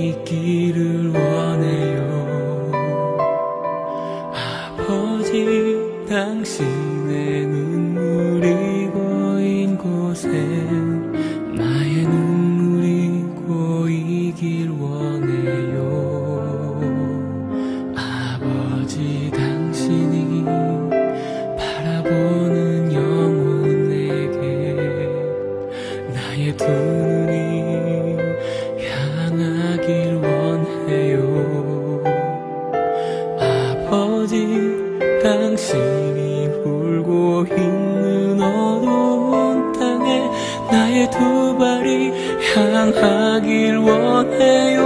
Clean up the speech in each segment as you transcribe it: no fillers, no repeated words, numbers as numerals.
있기를 원해요. 아버지, 당신의 눈물이 고인 곳엔 나의 눈물이 고이길 원해요. 아버지, 당신이 바라보는 영혼에게 나의 두 눈이 향하길 원해요. 아버지, 당신이 울고 있는 어두운 땅에 나의 두 발이 향하길 원해요.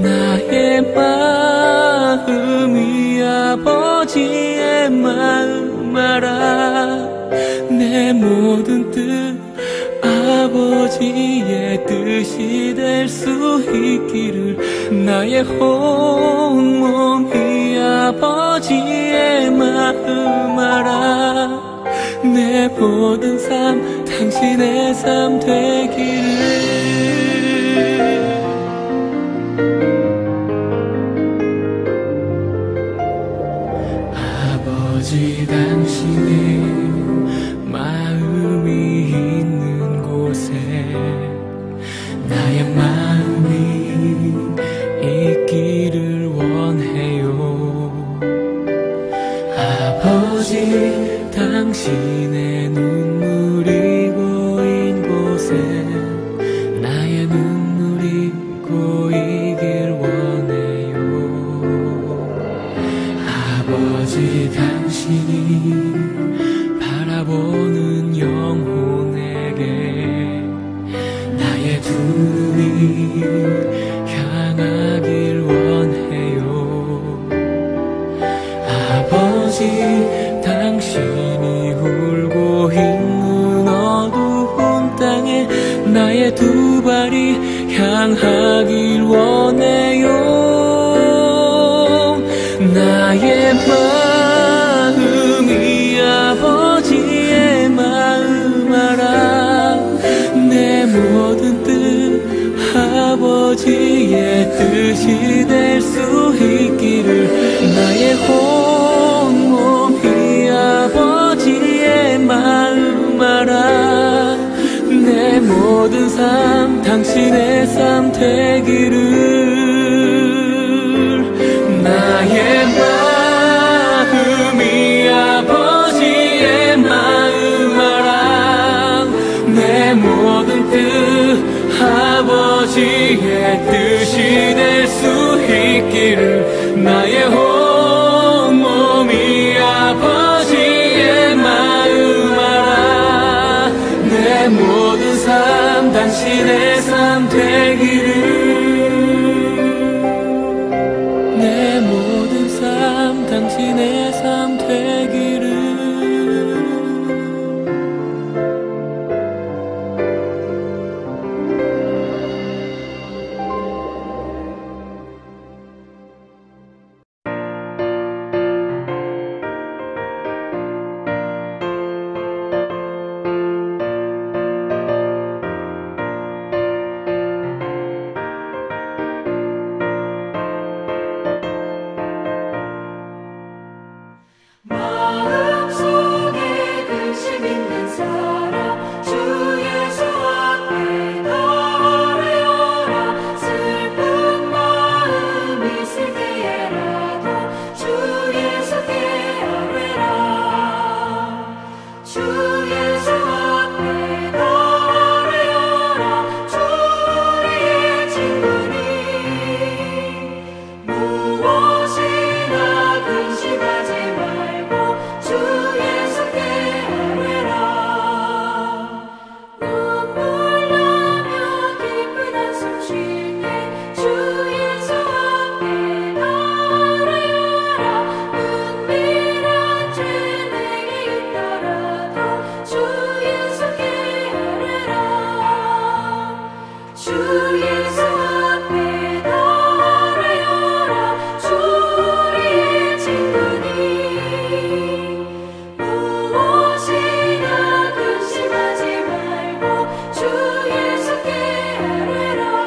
나의 마음이 아버지의 마음 알아. 내 모든 뜻 아버지의 뜻이 될 수 있기를. 나의 온몸이 아버지의 마음 알아. 내 모든 삶 당신의 삶 되기를. 아버지, 당신의 마음이 있는 곳에 나의 마음이 있기를 원해요. 아버지, 당신의 눈물이 고인 곳에 나의 눈물이 고이길 원해요. 아버지, 당신이 바라보는 영혼에게 나의 두 눈이 향하길 원해요. 아버지, 당신이 울고 있는 어두운 땅에 나의 두 발이 향하길 원해요. 나의 마음이 아버지의 마음 알아. 내 모든 뜻 아버지의 뜻이 될 수 있기를. 나의 온몸이 아버지의 마음 알아. 내 모든 삶 당신의 삶 되기를. 나의 마음이 아버지의 마음 알아. 내 모든 뜻 아버지의 뜻이 될 수 있기를. 나의 온몸이 아버지의 마음 알아. 내 모든 삶 당신의 삶 되기를. 내 모든 삶 당신의 삶 되기를. 무엇이나 근심하지 말고 주 예수께 아뢰라.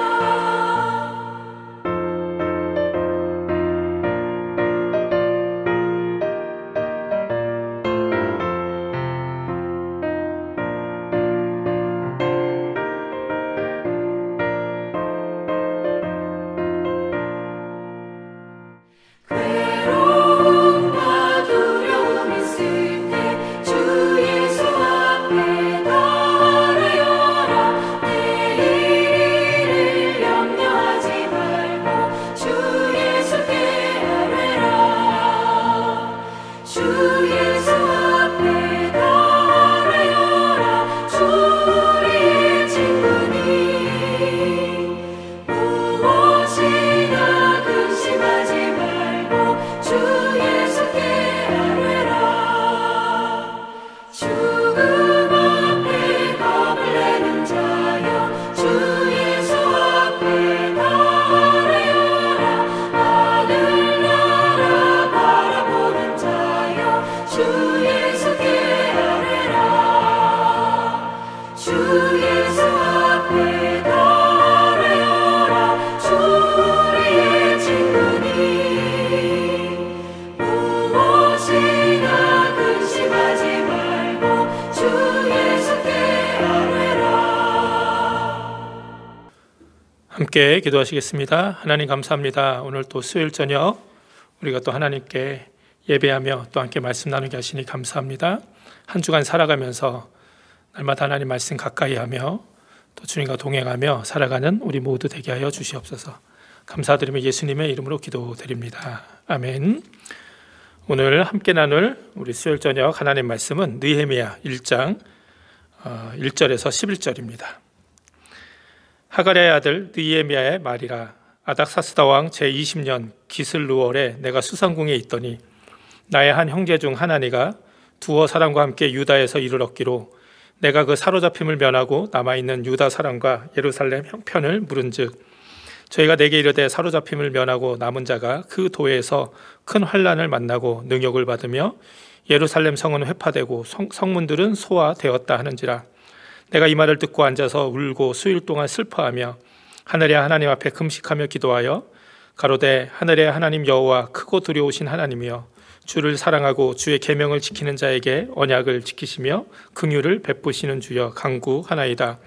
함께 기도하시겠습니다. 하나님 감사합니다. 오늘 또 수요일 저녁 우리가 또 하나님께 예배하며 또 함께 말씀 나누게 하시니 감사합니다. 한 주간 살아가면서 날마다 하나님 말씀 가까이 하며 또 주님과 동행하며 살아가는 우리 모두 되게 하여 주시옵소서. 감사드리며 예수님의 이름으로 기도드립니다. 아멘. 오늘 함께 나눌 우리 수요일 저녁 하나님 말씀은 느헤미야 1장 1절에서 11절입니다. 하가랴의 아들 느헤미야의 말이라. 아닥사스다 왕 제20년 기슬루월에 내가 수상궁에 있더니 나의 한 형제 중 하나니가 두어 사람과 함께 유다에서 이를 얻기로 내가 그 사로잡힘을 면하고 남아있는 유다 사람과 예루살렘 형편을 물은즉 저희가 내게 이르되 사로잡힘을 면하고 남은 자가 그 도에서 큰 환난을 만나고 능욕을 받으며 예루살렘 성은 회파되고 성문들은 소화되었다 하는지라. 내가 이 말을 듣고 앉아서 울고 수일 동안 슬퍼하며 하늘의 하나님 앞에 금식하며 기도하여 가로되 하늘의 하나님 여호와 크고 두려우신 하나님이여 주를 사랑하고 주의 계명을 지키는 자에게 언약을 지키시며 긍휼을 베푸시는 주여 간구하나이다.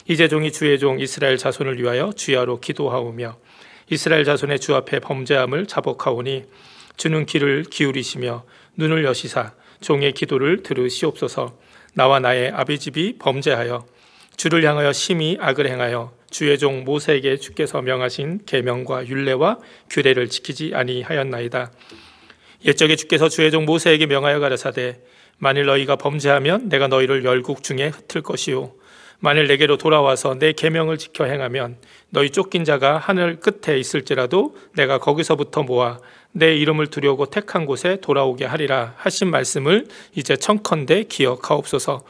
이제 종이 주의 종 이스라엘 자손을 위하여 주야로 기도하오며 이스라엘 자손의 주 앞에 범죄함을 자복하오니 주는 귀를 기울이시며 눈을 여시사 종의 기도를 들으시옵소서. 나와 나의 아비집이 범죄하여 주를 향하여 심히 악을 행하여 주의 종 모세에게 주께서 명하신 계명과 율례와 규례를 지키지 아니하였나이다. 옛적에 주께서 주의 종 모세에게 명하여 가라사대 만일 너희가 범죄하면 내가 너희를 열국 중에 흩을 것이요 만일 내게로 돌아와서 내 계명을 지켜 행하면 너희 쫓긴 자가 하늘 끝에 있을지라도 내가 거기서부터 모아 내 이름을 두려고 택한 곳에 돌아오게 하리라 하신 말씀을 이제 청컨대 기억하옵소서.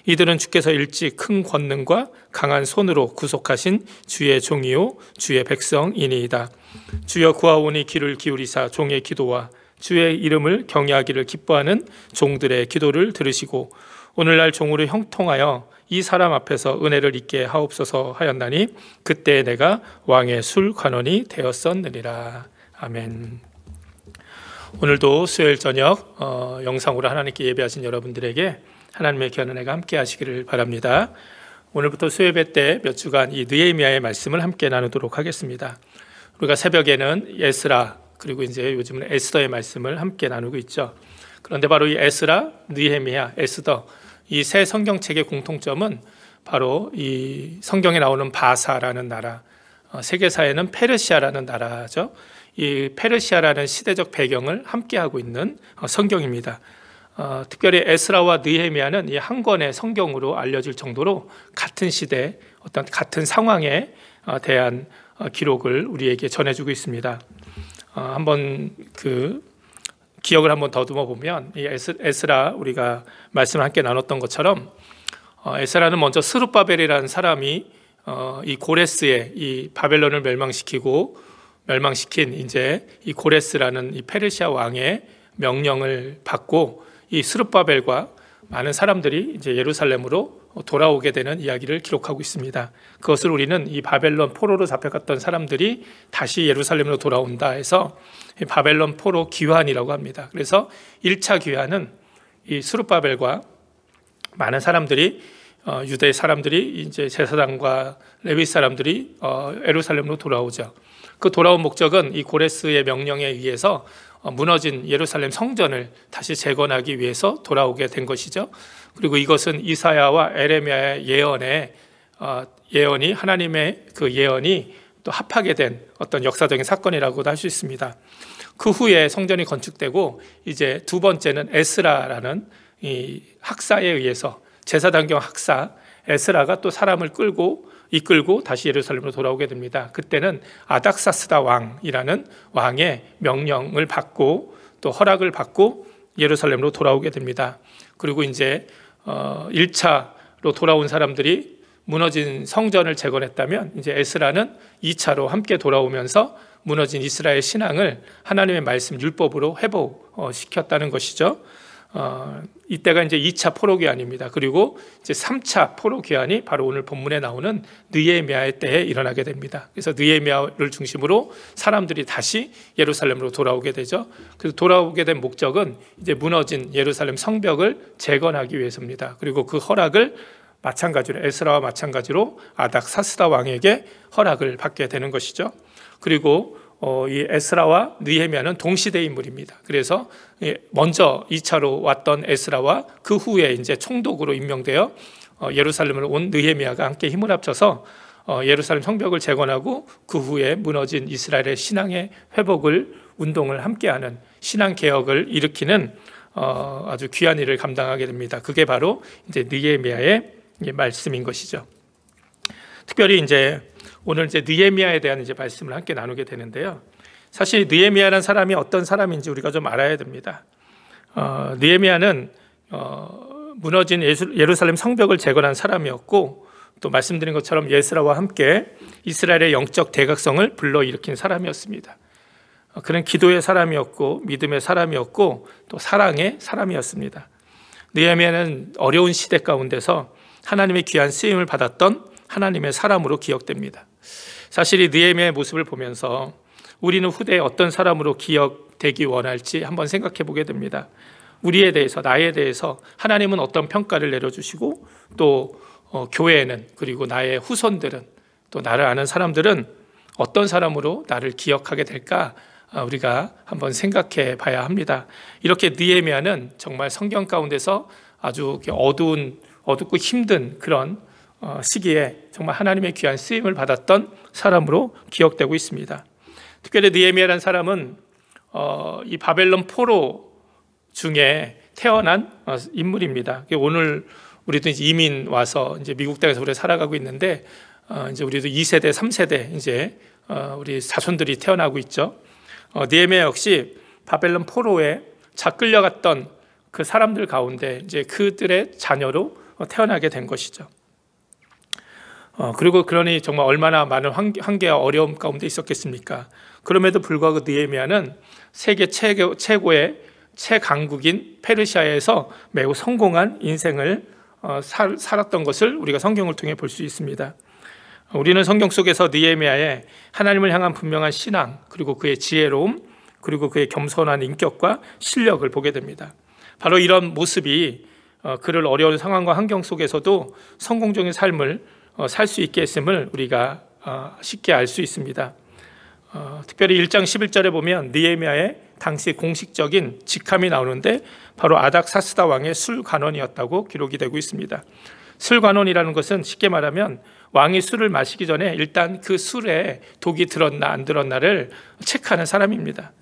이들은 주께서 일찍 큰 권능과 강한 손으로 구속하신 주의 종이요 주의 백성이니이다. 주여 구하오니 귀를 기울이사 종의 기도와 주의 이름을 경외하기를 기뻐하는 종들의 기도를 들으시고 오늘날 종으로 형통하여 이 사람 앞에서 은혜를 잊게 하옵소서 하였나니 그때 내가 왕의 술관원이 되었었느니라. 아멘. 오늘도 수요일 저녁 영상으로 하나님께 예배하신 여러분들에게 하나님의 귀한 은혜가 함께 하시기를 바랍니다. 오늘부터 수요예배 때 몇 주간 이 느헤미야의 말씀을 함께 나누도록 하겠습니다. 우리가 새벽에는 에스라 그리고 이제 요즘은 에스더의 말씀을 함께 나누고 있죠. 그런데 바로 이 에스라, 느헤미야, 에스더 이 세 성경책의 공통점은 바로 이 성경에 나오는 바사라는 나라, 세계사에는 페르시아라는 나라죠. 이 페르시아라는 시대적 배경을 함께하고 있는 성경입니다. 특별히 에스라와 느헤미야는 이 한 권의 성경으로 알려질 정도로 같은 시대, 어떤 같은 상황에 대한 기록을 우리에게 전해주고 있습니다. 한번 기억을 한번 더듬어 보면 이 에스라 우리가 말씀을 함께 나눴던 것처럼 에스라는 먼저 스룹바벨이라는 사람이 이 고레스의 이 바벨론을 멸망시킨 이제 이 고레스라는 이 페르시아 왕의 명령을 받고 이 스룹바벨과 많은 사람들이 이제 예루살렘으로 돌아오게 되는 이야기를 기록하고 있습니다. 그것을 우리는 이 바벨론 포로로 잡혀갔던 사람들이 다시 예루살렘으로 돌아온다 해서 바벨론 포로 귀환이라고 합니다. 그래서 1차 귀환은 이 스룹바벨과 많은 사람들이 유대 사람들이 이제 제사장과 레위 사람들이 예루살렘으로 돌아오죠. 그 돌아온 목적은 이 고레스의 명령에 의해서 무너진 예루살렘 성전을 다시 재건하기 위해서 돌아오게 된 것이죠. 그리고 이것은 이사야와 에레미야의 예언이 하나님의 그 예언이 또 합하게 된 어떤 역사적인 사건이라고도 할 수 있습니다. 그 후에 성전이 건축되고 이제 두 번째는 에스라라는 이 학사에 의해서 제사장경 학사 에스라가 또 사람을 이끌고 다시 예루살렘으로 돌아오게 됩니다. 그때는 아닥사스다 왕이라는 왕의 명령을 받고 또 허락을 받고 예루살렘으로 돌아오게 됩니다. 그리고 이제 1차로 돌아온 사람들이 무너진 성전을 재건했다면 이제 에스라는 2차로 함께 돌아오면서 무너진 이스라엘 신앙을 하나님의 말씀 율법으로 회복시켰다는 것이죠. 이때가 이제 2차 포로 귀환입니다. 그리고 이제 3차 포로 귀환이 바로 오늘 본문에 나오는 느헤미야의 때에 일어나게 됩니다. 그래서 느헤미야를 중심으로 사람들이 다시 예루살렘으로 돌아오게 되죠. 그래서 돌아오게 된 목적은 이제 무너진 예루살렘 성벽을 재건하기 위해서입니다. 그리고 그 허락을 마찬가지로 에스라와 마찬가지로 아닥사스다 왕에게 허락을 받게 되는 것이죠. 그리고 이 에스라와 느헤미야는 동시대 인물입니다. 그래서 먼저 2차로 왔던 에스라와 그 후에 이제 총독으로 임명되어 예루살렘을 온 느헤미야가 함께 힘을 합쳐서 예루살렘 성벽을 재건하고 그 후에 무너진 이스라엘의 신앙의 회복을 운동을 함께하는 신앙 개혁을 일으키는 아주 귀한 일을 감당하게 됩니다. 그게 바로 이제 느헤미야의 말씀인 것이죠. 특별히 이제 오늘 이제 느헤미야에 대한 이제 말씀을 함께 나누게 되는데요. 사실 느헤미야라는 사람이 어떤 사람인지 우리가 좀 알아야 됩니다. 느헤미야는 무너진 예루살렘 성벽을 재건한 사람이었고 또 말씀드린 것처럼 예스라와 함께 이스라엘의 영적 대각성을 불러일으킨 사람이었습니다. 그는 기도의 사람이었고 믿음의 사람이었고 또 사랑의 사람이었습니다. 느헤미야는 어려운 시대 가운데서 하나님의 귀한 쓰임을 받았던 하나님의 사람으로 기억됩니다. 사실 이 느헤미야의 모습을 보면서 우리는 후대에 어떤 사람으로 기억되기 원할지 한번 생각해 보게 됩니다. 우리에 대해서, 나에 대해서 하나님은 어떤 평가를 내려주시고 또 교회에는, 그리고 나의 후손들은, 또 나를 아는 사람들은 어떤 사람으로 나를 기억하게 될까 우리가 한번 생각해 봐야 합니다. 이렇게 느헤미야는 정말 성경 가운데서 아주 어둡고 힘든 그런 시기에 정말 하나님의 귀한 쓰임을 받았던 사람으로 기억되고 있습니다. 특별히 느헤미야라는 사람은 이 바벨론 포로 중에 태어난 인물입니다. 오늘 우리도 이제 이민 와서 이제 미국 땅에서 우리 살아가고 있는데 이제 우리도 2세대, 3세대 이제 우리 자손들이 태어나고 있죠. 느헤미야 역시 바벨론 포로에 끌려갔던 그 사람들 가운데 이제 그들의 자녀로 태어나게 된 것이죠. 그리고 그러니 정말 얼마나 많은 한계와 어려움 가운데 있었겠습니까? 그럼에도 불구하고 느헤미야는 세계 최고의 최강국인 페르시아에서 매우 성공한 인생을 살았던 것을 우리가 성경을 통해 볼 수 있습니다. 우리는 성경 속에서 느헤미야의 하나님을 향한 분명한 신앙, 그리고 그의 지혜로움, 그리고 그의 겸손한 인격과 실력을 보게 됩니다. 바로 이런 모습이 그를 어려운 상황과 환경 속에서도 성공적인 삶을 살 수 있게 했음을 우리가 쉽게 알 수 있습니다. 특별히 1장 11절에 보면 느헤미야의 당시 공식적인 직함이 나오는데 바로 아닥사스다 왕의 술관원이었다고 기록이 되고 있습니다. 술관원이라는 것은 쉽게 말하면 왕이 술을 마시기 전에 일단 그 술에 독이 들었나 안 들었나를 체크하는 사람입니다.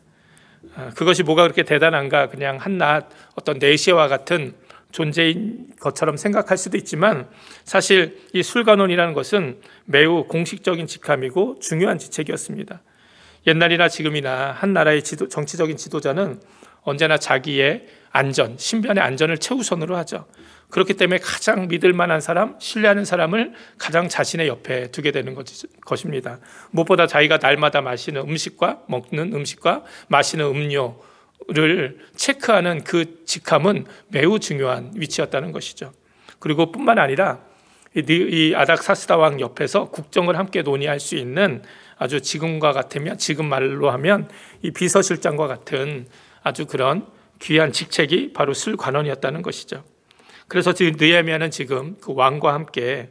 그것이 뭐가 그렇게 대단한가, 그냥 한낱 어떤 내시와 같은 존재인 것처럼 생각할 수도 있지만 사실 이 술관원이라는 것은 매우 공식적인 직함이고 중요한 직책이었습니다. 옛날이나 지금이나 한 나라의 정치적인 지도자는 언제나 자기의 안전, 신변의 안전을 최우선으로 하죠. 그렇기 때문에 가장 믿을 만한 사람, 신뢰하는 사람을 가장 자신의 옆에 두게 되는 것입니다. 무엇보다 자기가 날마다 마시는 음식과 먹는 음식과 마시는 음료를 체크하는 그 직함은 매우 중요한 위치였다는 것이죠. 그리고 뿐만 아니라 이 아닥사스다 왕 옆에서 국정을 함께 논의할 수 있는 아주 지금과 같으면, 지금 말로 하면 이 비서실장과 같은 아주 그런 귀한 직책이 바로 술관원이었다는 것이죠. 그래서 지금 느헤미야는 지금 그 왕과 함께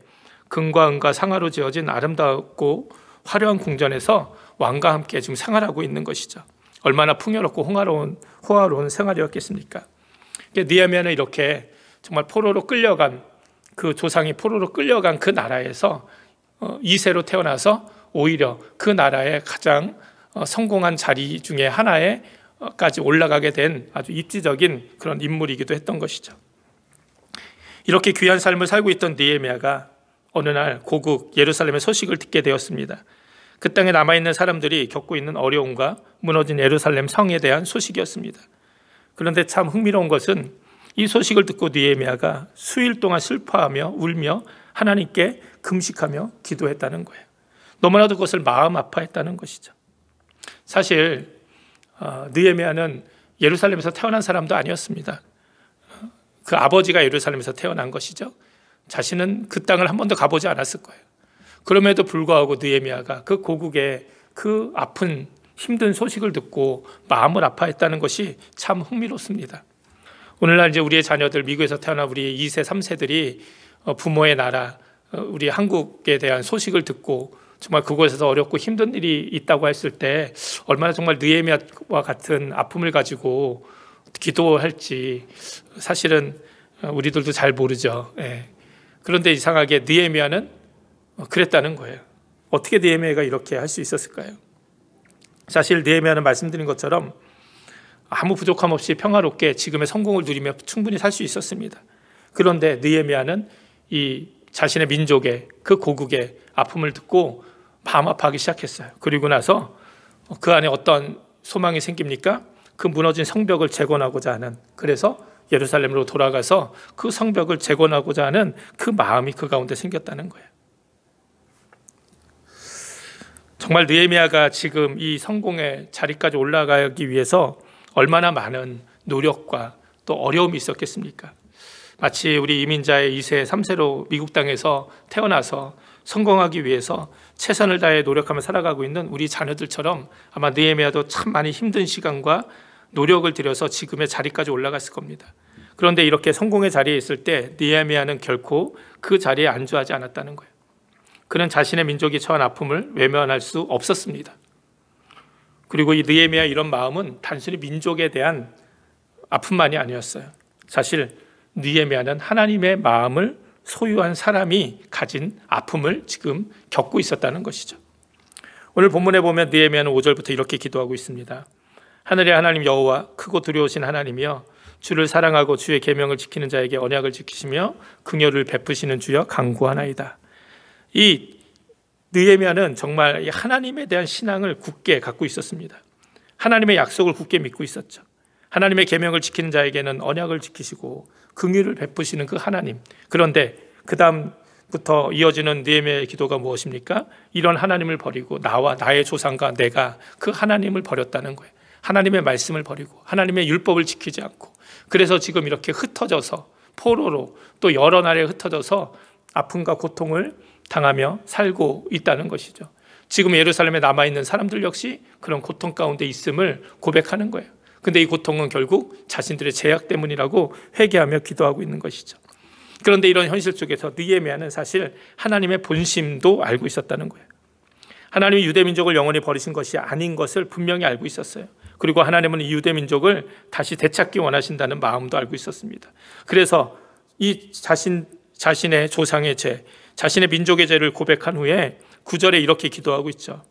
금과 은과 상아로 지어진 아름답고 화려한 궁전에서 왕과 함께 지금 생활하고 있는 것이죠. 얼마나 풍요롭고 호화로운 생활이었겠습니까? 느헤미야는 이렇게 정말 포로로 끌려간, 그 조상이 포로로 끌려간 그 나라에서 2세로 태어나서 오히려 그 나라의 가장 성공한 자리 중에 하나에까지 올라가게 된 아주 입지적인 그런 인물이기도 했던 것이죠. 이렇게 귀한 삶을 살고 있던 느헤미야가 어느 날 고국 예루살렘의 소식을 듣게 되었습니다. 그 땅에 남아있는 사람들이 겪고 있는 어려움과 무너진 예루살렘 성에 대한 소식이었습니다. 그런데 참 흥미로운 것은 이 소식을 듣고 느헤미야가 수일 동안 슬퍼하며 울며 하나님께 금식하며 기도했다는 거예요. 너무나도 그것을 마음 아파했다는 것이죠. 사실 느헤미야는 예루살렘에서 태어난 사람도 아니었습니다. 그 아버지가 예루살렘에서 태어난 것이죠. 자신은 그 땅을 한 번도 가보지 않았을 거예요. 그럼에도 불구하고 느헤미야가 그 고국의 그 아픈 힘든 소식을 듣고 마음을 아파했다는 것이 참 흥미롭습니다. 오늘날 이제 우리의 자녀들, 미국에서 태어난 우리 2세, 3세들이 부모의 나라, 우리 한국에 대한 소식을 듣고 정말 그곳에서 어렵고 힘든 일이 있다고 했을 때 얼마나 정말 느헤미야와 같은 아픔을 가지고 기도할지 사실은 우리들도 잘 모르죠. 예. 그런데 이상하게 느헤미야는 그랬다는 거예요. 어떻게 느헤미야가 이렇게 할 수 있었을까요? 사실 느헤미야는 말씀드린 것처럼 아무 부족함 없이 평화롭게 지금의 성공을 누리며 충분히 살 수 있었습니다. 그런데 느헤미야는 이 자신의 민족의 그 고국의 아픔을 듣고 마음 아파하기 시작했어요. 그리고 나서 그 안에 어떤 소망이 생깁니까? 그 무너진 성벽을 재건하고자 하는, 그래서 예루살렘으로 돌아가서 그 성벽을 재건하고자 하는 그 마음이 그 가운데 생겼다는 거예요. 정말 느헤미야가 지금 이 성공의 자리까지 올라가기 위해서 얼마나 많은 노력과 또 어려움이 있었겠습니까? 마치 우리 이민자의 2세, 3세로 미국 땅에서 태어나서 성공하기 위해서 최선을 다해 노력하며 살아가고 있는 우리 자녀들처럼 아마 느헤미야도 참 많이 힘든 시간과 노력을 들여서 지금의 자리까지 올라갔을 겁니다. 그런데 이렇게 성공의 자리에 있을 때 느헤미야는 결코 그 자리에 안주하지 않았다는 거예요. 그는 자신의 민족이 처한 아픔을 외면할 수 없었습니다. 그리고 이 느헤미야의 이런 마음은 단순히 민족에 대한 아픔만이 아니었어요. 사실 느헤미야는 하나님의 마음을 소유한 사람이 가진 아픔을 지금 겪고 있었다는 것이죠. 오늘 본문에 보면 느헤미야는 5절부터 이렇게 기도하고 있습니다. 하늘의 하나님 여호와, 크고 두려우신 하나님이여, 주를 사랑하고 주의 계명을 지키는 자에게 언약을 지키시며 긍휼을 베푸시는 주여 간구하나이다. 이 느헤미야는 정말 하나님에 대한 신앙을 굳게 갖고 있었습니다. 하나님의 약속을 굳게 믿고 있었죠. 하나님의 계명을 지키는 자에게는 언약을 지키시고 긍휼을 베푸시는 그 하나님. 그런데 그 다음부터 이어지는 느헤미야의 기도가 무엇입니까? 이런 하나님을 버리고 나와 나의 조상과 내가 그 하나님을 버렸다는 거예요. 하나님의 말씀을 버리고 하나님의 율법을 지키지 않고, 그래서 지금 이렇게 흩어져서 포로로 또 여러 나라에 흩어져서 아픔과 고통을 당하며 살고 있다는 것이죠. 지금 예루살렘에 남아있는 사람들 역시 그런 고통 가운데 있음을 고백하는 거예요. 근데 이 고통은 결국 자신들의 죄악 때문이라고 회개하며 기도하고 있는 것이죠. 그런데 이런 현실 속에서 느헤미야는 사실 하나님의 본심도 알고 있었다는 거예요. 하나님이 유대민족을 영원히 버리신 것이 아닌 것을 분명히 알고 있었어요. 그리고 하나님은 이 유대민족을 다시 되찾기 원하신다는 마음도 알고 있었습니다. 그래서 이 자신의 조상의 죄, 자신의 민족의 죄를 고백한 후에 9절에 이렇게 기도하고 있죠.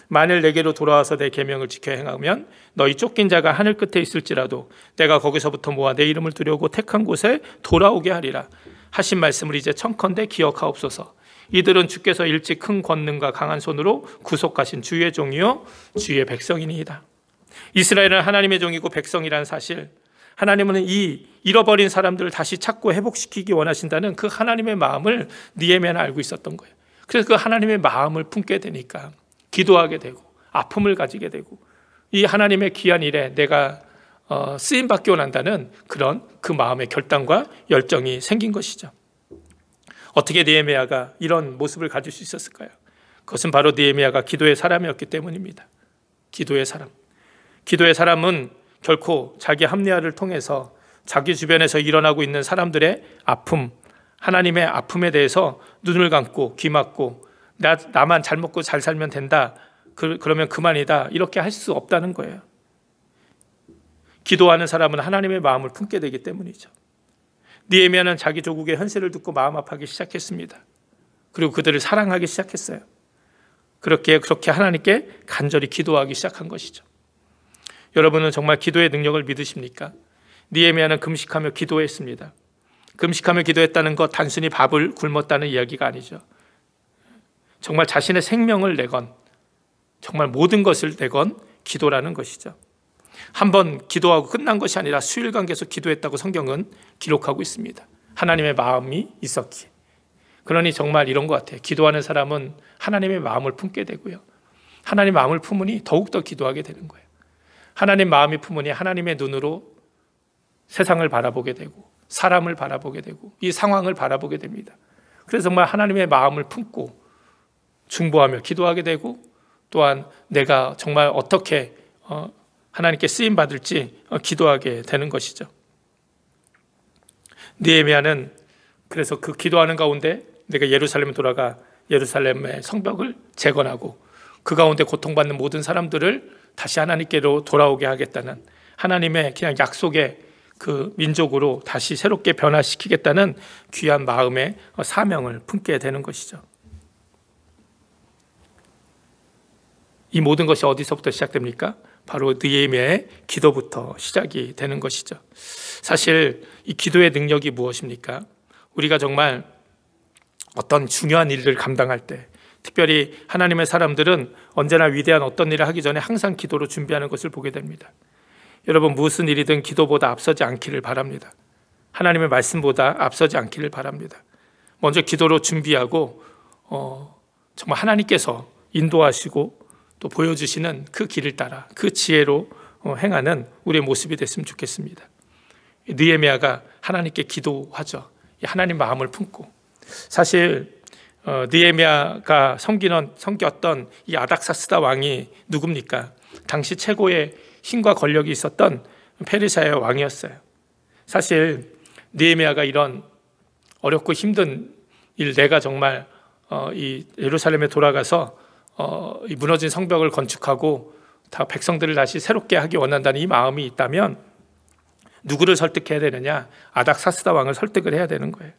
만일 내게로 돌아와서 내 계명을 지켜 행하면 너희 쫓긴 자가 하늘 끝에 있을지라도 내가 거기서부터 모아 내 이름을 두려고 택한 곳에 돌아오게 하리라. 하신 말씀을 이제 청컨대 기억하옵소서. 이들은 주께서 일찍 큰 권능과 강한 손으로 구속하신 주의 종이요 주의 백성이니이다. 이스라엘은 하나님의 종이고 백성이라는 사실, 하나님은 이 잃어버린 사람들을 다시 찾고 회복시키기 원하신다는 그 하나님의 마음을 느헤미야는 알고 있었던 거예요. 그래서 그 하나님의 마음을 품게 되니까 기도하게 되고 아픔을 가지게 되고 이 하나님의 귀한 일에 내가 쓰임받기 원한다는 그런 그 마음의 결단과 열정이 생긴 것이죠. 어떻게 느헤미야가 이런 모습을 가질 수 있었을까요? 그것은 바로 느헤미야가 기도의 사람이었기 때문입니다. 기도의 사람. 기도의 사람은 결코 자기 합리화를 통해서 자기 주변에서 일어나고 있는 사람들의 아픔, 하나님의 아픔에 대해서 눈을 감고 귀 막고 나만 잘 먹고 잘 살면 된다, 그러면 그만이다, 이렇게 할 수 없다는 거예요. 기도하는 사람은 하나님의 마음을 품게 되기 때문이죠. 느헤미야는 자기 조국의 현실을 듣고 마음 아파하기 시작했습니다. 그리고 그들을 사랑하기 시작했어요. 그렇게 하나님께 간절히 기도하기 시작한 것이죠. 여러분은 정말 기도의 능력을 믿으십니까? 느헤미야는 금식하며 기도했습니다. 금식하며 기도했다는 것 단순히 밥을 굶었다는 이야기가 아니죠. 정말 자신의 생명을 내건, 정말 모든 것을 내건 기도라는 것이죠. 한번 기도하고 끝난 것이 아니라 수일간 계속 기도했다고 성경은 기록하고 있습니다. 하나님의 마음이 있었기에. 그러니 정말 이런 것 같아요. 기도하는 사람은 하나님의 마음을 품게 되고요, 하나님의 마음을 품으니 더욱더 기도하게 되는 거예요. 하나님 마음이 품으니 하나님의 눈으로 세상을 바라보게 되고 사람을 바라보게 되고 이 상황을 바라보게 됩니다. 그래서 정말 하나님의 마음을 품고 중보하며 기도하게 되고, 또한 내가 정말 어떻게 하나님께 쓰임받을지 기도하게 되는 것이죠. 느헤미야는 그래서 그 기도하는 가운데 내가 예루살렘에 돌아가 예루살렘의 성벽을 재건하고 그 가운데 고통받는 모든 사람들을 다시 하나님께로 돌아오게 하겠다는 하나님의 그냥 약속의 그 민족으로 다시 새롭게 변화시키겠다는 귀한 마음의 사명을 품게 되는 것이죠. 이 모든 것이 어디서부터 시작됩니까? 바로 느헤미야의 기도부터 시작이 되는 것이죠. 사실 이 기도의 능력이 무엇입니까? 우리가 정말 어떤 중요한 일을 감당할 때, 특별히 하나님의 사람들은 언제나 위대한 어떤 일을 하기 전에 항상 기도로 준비하는 것을 보게 됩니다. 여러분, 무슨 일이든 기도보다 앞서지 않기를 바랍니다. 하나님의 말씀보다 앞서지 않기를 바랍니다. 먼저 기도로 준비하고 정말 하나님께서 인도하시고 또 보여주시는 그 길을 따라 그 지혜로 행하는 우리의 모습이 됐으면 좋겠습니다. 느헤미야가 하나님께 기도하죠. 하나님 마음을 품고. 사실 느헤미야가 섬겼던 이 아닥사스다 왕이 누굽니까? 당시 최고의 힘과 권력이 있었던 페르시아의 왕이었어요. 사실 느헤미야가 이런 어렵고 힘든 일, 내가 정말 이 예루살렘에 돌아가서 이 무너진 성벽을 건축하고 다 백성들을 다시 새롭게 하기 원한다는 이 마음이 있다면 누구를 설득해야 되느냐? 아닥사스다 왕을 설득을 해야 되는 거예요.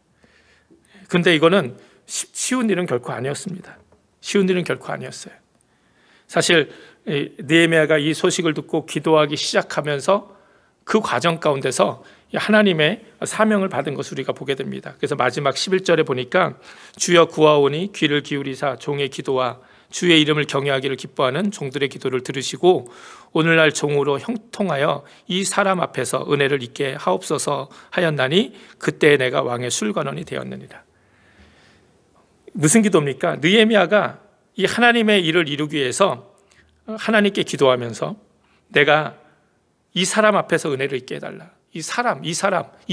근데 이거는 쉬운 일은 결코 아니었습니다. 쉬운 일은 결코 아니었어요. 사실 느헤미야가 이 소식을 듣고 기도하기 시작하면서 그 과정 가운데서 하나님의 사명을 받은 것을 우리가 보게 됩니다. 그래서 마지막 11절에 보니까 주여 구하오니 귀를 기울이사 종의 기도와 주의 이름을 경외하기를 기뻐하는 종들의 기도를 들으시고 오늘날 종으로 형통하여 이 사람 앞에서 은혜를 입게 하옵소서 하였나니 그때 내가 왕의 술관원이 되었느니라. 무슨 기도입니까? 느헤미야가 이 하나님의 일을 이루기 위해서 하나님께 기도하면서 내가 이 사람 앞에서 은혜를 입게 해달라. 이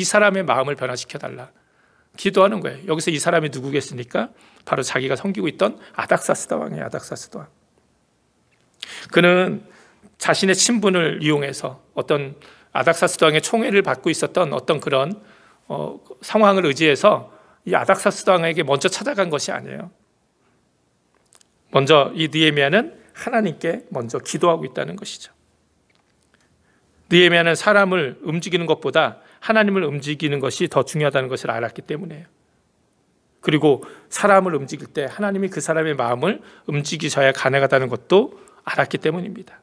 사람의 마음을 변화시켜달라. 기도하는 거예요. 여기서 이 사람이 누구겠습니까? 바로 자기가 섬기고 있던 아닥사스다 왕이에요. 아닥사스다 왕. 그는 자신의 친분을 이용해서 어떤 아닥사스다 왕의 총애를 받고 있었던 어떤 그런 상황을 의지해서 이 아닥사스다 왕에게 먼저 찾아간 것이 아니에요. 먼저 이 느헤미야는 하나님께 먼저 기도하고 있다는 것이죠. 느헤미야는 사람을 움직이는 것보다 하나님을 움직이는 것이 더 중요하다는 것을 알았기 때문이에요. 그리고 사람을 움직일 때 하나님이 그 사람의 마음을 움직이셔야 가능하다는 것도 알았기 때문입니다.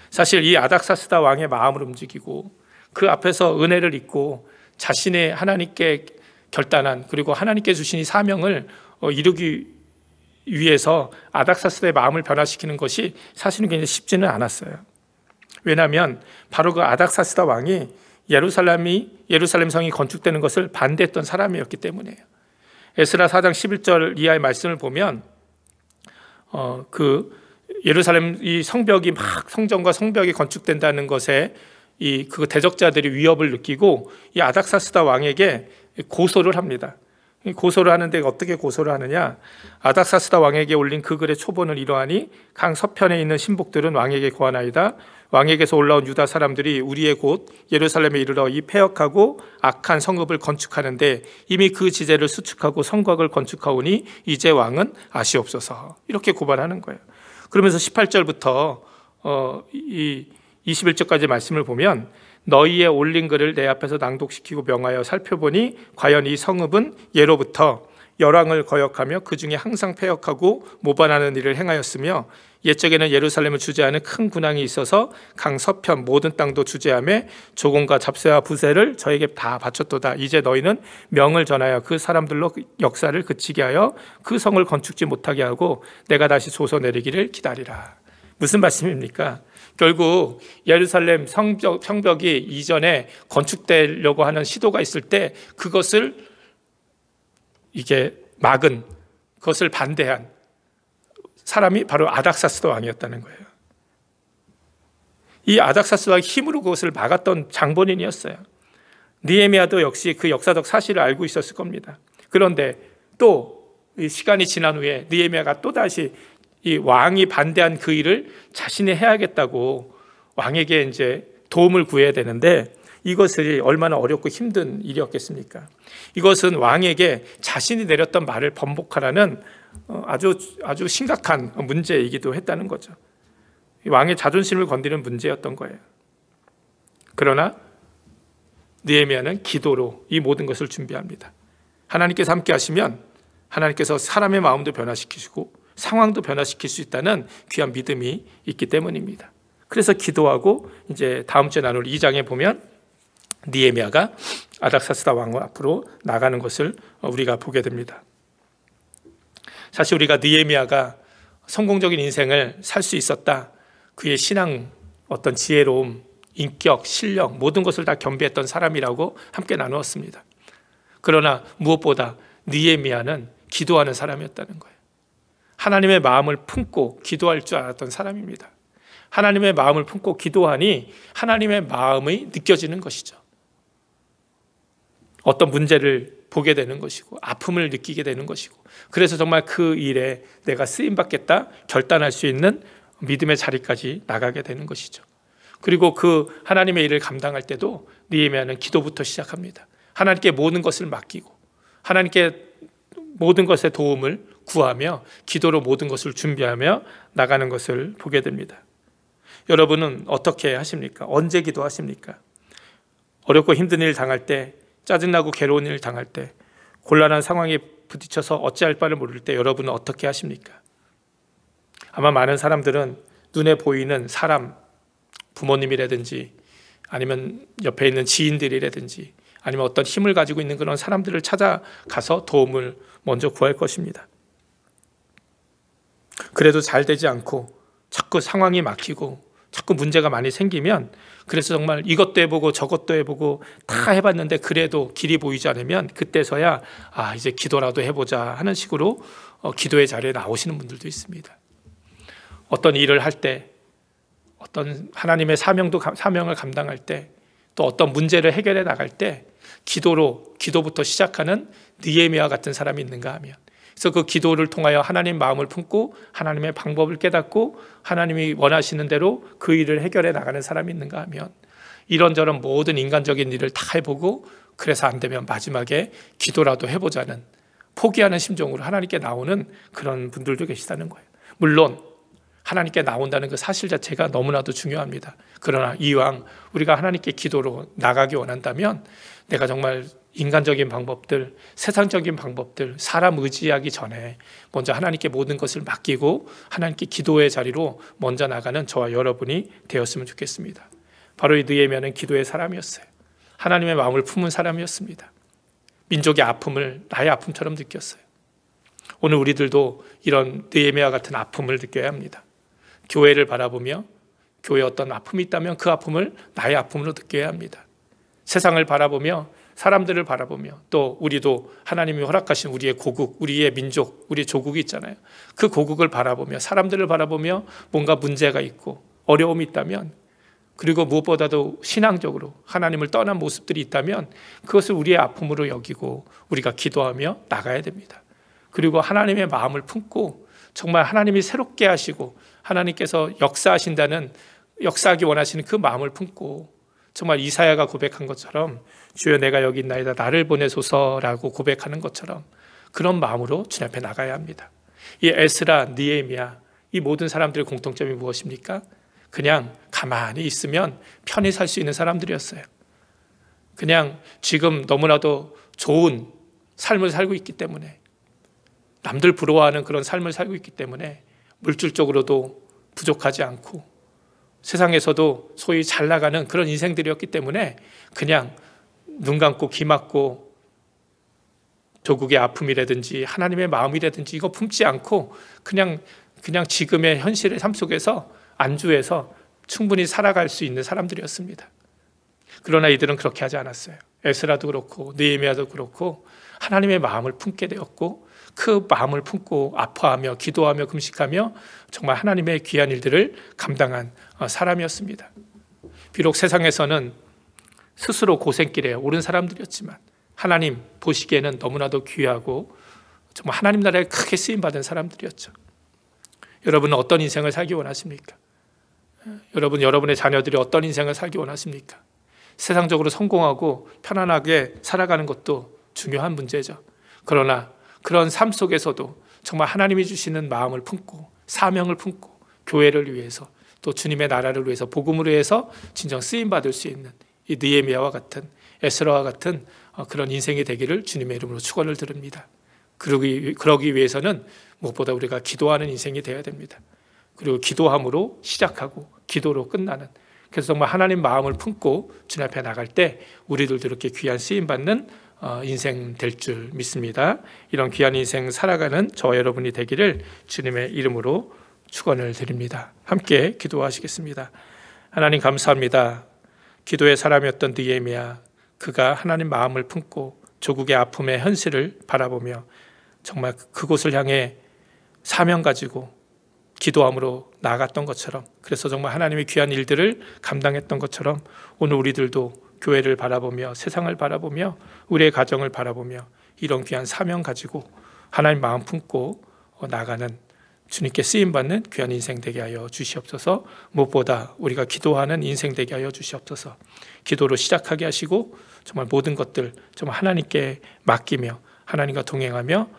사실 이 아닥사스다 왕의 마음을 움직이고 그 앞에서 은혜를 입고 자신의 하나님께 결단한 그리고 하나님께 주신 이 사명을 이루기 위해서 아닥사스다의 마음을 변화시키는 것이 사실은 굉장히 쉽지는 않았어요. 왜냐하면 바로 그 아닥사스다 왕이 예루살렘 성이 건축되는 것을 반대했던 사람이었기 때문이에요. 에스라 4장 11절 이하의 말씀을 보면 그 예루살렘 이 성벽이 막 성전과 성벽이 건축된다는 것에 그 대적자들이 위협을 느끼고 이 아닥사스다 왕에게 고소를 합니다. 고소를 하는데 어떻게 고소를 하느냐? 아닥사스다 왕에게 올린 그 글의 초본을 이러하니 강 서편에 있는 신복들은 왕에게 고하나이다. 왕에게서 올라온 유다 사람들이 우리의 곳 예루살렘에 이르러 이 패역하고 악한 성읍을 건축하는데 이미 그 지제를 수축하고 성곽을 건축하오니 이제 왕은 아시옵소서. 이렇게 고발하는 거예요. 그러면서 18절부터 이 21절까지 말씀을 보면 너희의 올린 글을 내 앞에서 낭독시키고 명하여 살펴보니 과연 이 성읍은 예로부터 열왕을 거역하며 그 중에 항상 패역하고 모반하는 일을 행하였으며 옛적에는 예루살렘을 주재하는 큰 군왕이 있어서 강 서편 모든 땅도 주재하며 조공과 잡세와 부세를 저에게 다 바쳤도다. 이제 너희는 명을 전하여 그 사람들로 역사를 그치게 하여 그 성을 건축지 못하게 하고 내가 다시 조서 내리기를 기다리라. 무슨 말씀입니까? 결국 예루살렘 성벽이 이전에 건축되려고 하는 시도가 있을 때 그것을 이게 막은, 그것을 반대한 사람이 바로 아닥사스다 왕이었다는 거예요. 이 아닥사스다 왕이 힘으로 그것을 막았던 장본인이었어요. 느헤미야도 역시 그 역사적 사실을 알고 있었을 겁니다. 그런데 또 시간이 지난 후에 느헤미야가 또다시 이 왕이 반대한 그 일을 자신이 해야겠다고 왕에게 이제 도움을 구해야 되는데 이것이 얼마나 어렵고 힘든 일이었겠습니까? 이것은 왕에게 자신이 내렸던 말을 번복하라는 아주 심각한 문제이기도 했다는 거죠. 왕의 자존심을 건드리는 문제였던 거예요. 그러나 느헤미야는 기도로 이 모든 것을 준비합니다. 하나님께서 함께 하시면 하나님께서 사람의 마음도 변화시키시고 상황도 변화시킬 수 있다는 귀한 믿음이 있기 때문입니다. 그래서 기도하고 이제 다음 주에 나눌 2장에 보면 느헤미야가 아닥사스다 왕 앞으로 나가는 것을 우리가 보게 됩니다. 사실 우리가 느헤미야가 성공적인 인생을 살 수 있었다, 그의 신앙, 어떤 지혜로움, 인격, 실력 모든 것을 다 겸비했던 사람이라고 함께 나누었습니다. 그러나 무엇보다 느헤미야는 기도하는 사람이었다는 거예요. 하나님의 마음을 품고 기도할 줄 알았던 사람입니다. 하나님의 마음을 품고 기도하니 하나님의 마음이 느껴지는 것이죠. 어떤 문제를 보게 되는 것이고 아픔을 느끼게 되는 것이고, 그래서 정말 그 일에 내가 쓰임받겠다 결단할 수 있는 믿음의 자리까지 나가게 되는 것이죠. 그리고 그 하나님의 일을 감당할 때도 느헤미야는 기도부터 시작합니다. 하나님께 모든 것을 맡기고 하나님께 모든 것의 도움을 구하며 기도로 모든 것을 준비하며 나가는 것을 보게 됩니다. 여러분은 어떻게 하십니까? 언제 기도하십니까? 어렵고 힘든 일 당할 때, 짜증나고 괴로운 일 당할 때, 곤란한 상황에 부딪혀서 어찌할 바를 모를 때 여러분은 어떻게 하십니까? 아마 많은 사람들은 눈에 보이는 사람, 부모님이라든지 아니면 옆에 있는 지인들이라든지 아니면 어떤 힘을 가지고 있는 그런 사람들을 찾아가서 도움을 먼저 구할 것입니다. 그래도 잘 되지 않고 자꾸 상황이 막히고 자꾸 문제가 많이 생기면, 그래서 정말 이것도 해보고 저것도 해보고 다 해봤는데 그래도 길이 보이지 않으면 그때서야 이제 기도라도 해보자 하는 식으로 기도의 자리에 나오시는 분들도 있습니다. 어떤 일을 할 때, 어떤 하나님의 사명을 감당할 때, 또 어떤 문제를 해결해 나갈 때 기도부터 시작하는 느헤미야 같은 사람이 있는가 하면, 그래서 그 기도를 통하여 하나님 마음을 품고 하나님의 방법을 깨닫고 하나님이 원하시는 대로 그 일을 해결해 나가는 사람이 있는가 하면, 이런저런 모든 인간적인 일을 다 해보고 그래서 안 되면 마지막에 기도라도 해보자는 포기하는 심정으로 하나님께 나오는 그런 분들도 계시다는 거예요. 물론 하나님께 나온다는 그 사실 자체가 너무나도 중요합니다. 그러나 이왕 우리가 하나님께 기도로 나가기 원한다면 내가 정말 인간적인 방법들, 세상적인 방법들, 사람 의지하기 전에 먼저 하나님께 모든 것을 맡기고 하나님께 기도의 자리로 먼저 나가는 저와 여러분이 되었으면 좋겠습니다. 바로 이 느헤미야는 기도의 사람이었어요. 하나님의 마음을 품은 사람이었습니다. 민족의 아픔을 나의 아픔처럼 느꼈어요. 오늘 우리들도 이런 느헤미야 같은 아픔을 느껴야 합니다. 교회를 바라보며 교회에 어떤 아픔이 있다면 그 아픔을 나의 아픔으로 느껴야 합니다. 세상을 바라보며, 사람들을 바라보며, 또 우리도 하나님이 허락하신 우리의 고국, 우리의 민족, 우리의 조국이 있잖아요. 그 고국을 바라보며, 사람들을 바라보며 뭔가 문제가 있고 어려움이 있다면, 그리고 무엇보다도 신앙적으로 하나님을 떠난 모습들이 있다면 그것을 우리의 아픔으로 여기고 우리가 기도하며 나가야 됩니다. 그리고 하나님의 마음을 품고 정말 하나님이 새롭게 하시고 하나님께서 역사하기 원하시는 그 마음을 품고, 정말 이사야가 고백한 것처럼 주여 내가 여기 있나이다 나를 보내소서라고 고백하는 것처럼 그런 마음으로 주님 앞에 나가야 합니다. 이 에스라, 느헤미야, 이 모든 사람들의 공통점이 무엇입니까? 그냥 가만히 있으면 편히 살 수 있는 사람들이었어요. 그냥 지금 너무나도 좋은 삶을 살고 있기 때문에, 남들 부러워하는 그런 삶을 살고 있기 때문에 물질적으로도 부족하지 않고 세상에서도 소위 잘 나가는 그런 인생들이었기 때문에 그냥 눈 감고 귀 막고 조국의 아픔이라든지 하나님의 마음이라든지 이거 품지 않고 그냥 지금의 현실의 삶 속에서 안주해서 충분히 살아갈 수 있는 사람들이었습니다. 그러나 이들은 그렇게 하지 않았어요. 에스라도 그렇고 느헤미야도 그렇고 하나님의 마음을 품게 되었고, 그 마음을 품고 아파하며 기도하며 금식하며 정말 하나님의 귀한 일들을 감당한 사람이었습니다. 비록 세상에서는 스스로 고생길에 오른 사람들이었지만 하나님 보시기에는 너무나도 귀하고 정말 하나님 나라에 크게 쓰임받은 사람들이었죠. 여러분은 어떤 인생을 살기 원하십니까? 여러분의 자녀들이 어떤 인생을 살기 원하십니까? 세상적으로 성공하고 편안하게 살아가는 것도 중요한 문제죠. 그러나 그런 삶 속에서도 정말 하나님이 주시는 마음을 품고 사명을 품고 교회를 위해서 또 주님의 나라를 위해서 복음을 위해서 진정 쓰임 받을 수 있는 이 느헤미야와 같은 에스라와 같은 그런 인생이 되기를 주님의 이름으로 축원을 드립니다. 그러기 위해서는 무엇보다 우리가 기도하는 인생이 되어야 됩니다. 그리고 기도함으로 시작하고 기도로 끝나는, 그래서 정말 하나님 마음을 품고 주님 앞에 나갈 때 우리들도 이렇게 귀한 쓰임 받는 인생 될 줄 믿습니다. 이런 귀한 인생 살아가는 저와 여러분이 되기를 주님의 이름으로 축원을 드립니다. 함께 기도하시겠습니다. 하나님 감사합니다. 기도의 사람이었던 느헤미야, 그가 하나님 마음을 품고 조국의 아픔의 현실을 바라보며 정말 그곳을 향해 사명 가지고 기도함으로 나아갔던 것처럼, 그래서 정말 하나님의 귀한 일들을 감당했던 것처럼 오늘 우리들도 교회를 바라보며 세상을 바라보며 우리의 가정을 바라보며 이런 귀한 사명 가지고 하나님 마음 품고 나가는 주님께 쓰임받는 귀한 인생 되게 하여 주시옵소서. 무엇보다 우리가 기도하는 인생 되게 하여 주시옵소서. 기도로 시작하게 하시고 정말 모든 것들 정말 하나님께 맡기며 하나님과 동행하며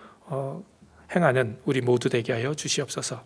행하는 우리 모두 되게 하여 주시옵소서.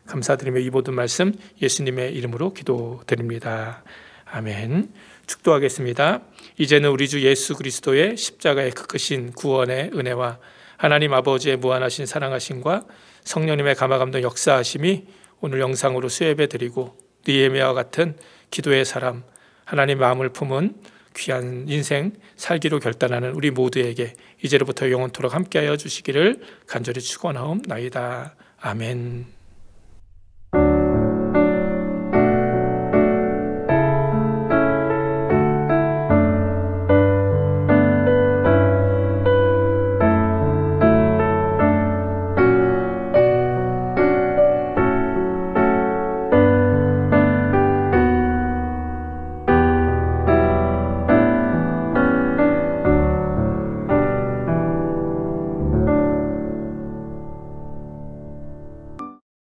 감사드리며 이 모든 말씀 예수님의 이름으로 기도드립니다. 아멘. 축도하겠습니다. 이제는 우리 주 예수 그리스도의 십자가의 그 크신 구원의 은혜와 하나님 아버지의 무한하신 사랑하심과 성령님의 감화감동 역사하심이 오늘 영상으로 수혜배 드리고 느헤미야와 같은 기도의 사람, 하나님 마음을 품은 귀한 인생 살기로 결단하는 우리 모두에게 이제로부터 영원토록 함께하여 주시기를 간절히 축원하옵나이다. 아멘.